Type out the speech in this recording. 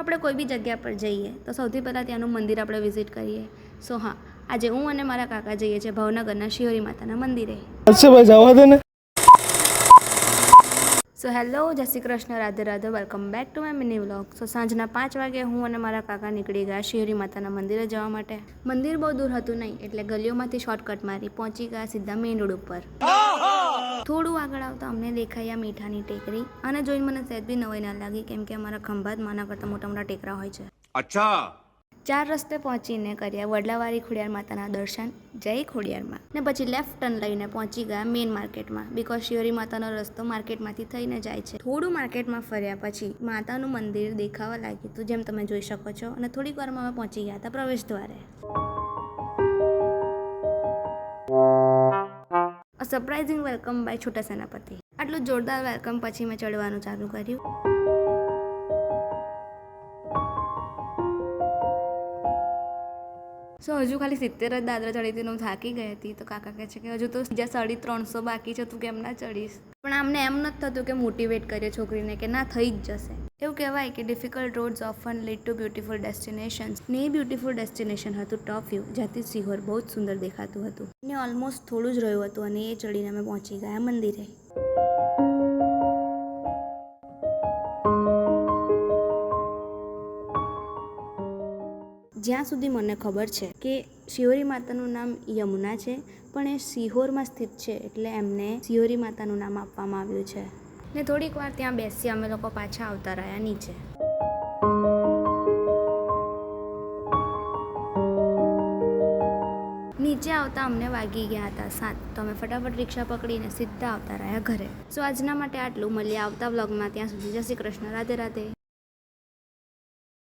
આપણે કોઈ બી જગ્યા પર જઈએ તો સૌથી પહેલાં ત્યાંનું મંદિર આપણે વિઝિટ કરીએ. સો હા, આજે હું અને મારા કાકા જઈએ છીએ ભાવનગરના શિહોરી માતાના મંદિરે. સો હેલો, જય Shri Krishna, Radhe Radhe, welcome back to my mini vlog. So સાંજના 5 વાગે હું અને મારા કાકા નીકળી ગયા શિહોરી માતાના મંદિરે જવા માટે. મંદિર બહુ દૂર હતું નહીં, એટલે ગલીઓમાંથી શોર્ટકટ મારી પહોંચી ગયા સીધા મેઇન રોડ ઉપર. થોડું આગળ આવતા અમને દેખાયા મીઠાની ટેકરી, અને જોઈને મને સહેજ બી નવાઈ ના લાગી, કેમ કે અમારા ખંભાત માના કરતાં મોટા મોટા ટેકરા હોય છે. અચ્છા. 4 રસ્તે પહોંચીને કર્યા વડલાવાળી ખોડિયાર માતાના દર્શન, જય ખોડિયારમાં, ને પછી લેફ્ટ ટર્ન લઈને પહોંચી ગયા મેઇન માર્કેટમાં, બિકોઝ શિહોરી માતાનો રસ્તો માર્કેટમાંથી થઈને જાય છે. થોડું માર્કેટમાં ફર્યા પછી માતાનું મંદિર દેખાવા લાગ્યું હતું, જેમ તમે જોઈ શકો છો, અને થોડીક વારમાં અમે પહોંચી ગયા હતા પ્રવેશ દ્વારે. સરપ્રાઇઝિંગ વેલકમ બાય છોટા સેનાપતિ. આટલું જોરદાર વેલકમ પછી મેં ચડવાનું ચાલુ કર્યું. સો હજુ ખાલી 70 જ દાદરા ચડી હતી, હું થાકી ગઈ હતી. તો કાકા કહે છે કે હજુ તો બીજા 350 બાકી છે, તું કેમ ના ચડીશ? પણ આમને એમ નથી થતું કે મોટિવેટ કરીએ છોકરીને કે ના થઈ જ જશે. એવું કહેવાય કે difficult rods often lead to beautiful destinations. ને એ બ્યુટીફુલ ડેસ્ટિનેશન હતું ટોપ વ્યૂ, જ્યાંથી સિહોર બહુ જ સુંદર દેખાતું હતું. ને ઓલમોસ્ટ થોડું જ રહ્યું હતું અને એ ચડીને અમે પહોંચી ગયા મંદિરે. જ્યાં સુધી મને ખબર છે કે શિહોરી માતાનું નામ યમુના છે, પણ એ સિહોરમાં સ્થિત છે એટલે એમને શિહોરી માતાનું નામ આપવામાં આવ્યું છે. ને થોડીક વાર ત્યાં બેસી અમે લોકો પાછા આવતા રહ્યા નીચે. નીચે આવતા અમને વાગી ગયા હતા 7, તો અમે ફટાફટ રિક્ષા પકડીને સીધા આવતા રહ્યા ઘરે. સો આજના માટે આટલું. મળીએ આવતા વ્લોગમાં. ત્યાં સુધી જય શ્રી કૃષ્ણ, રાધે રાધે.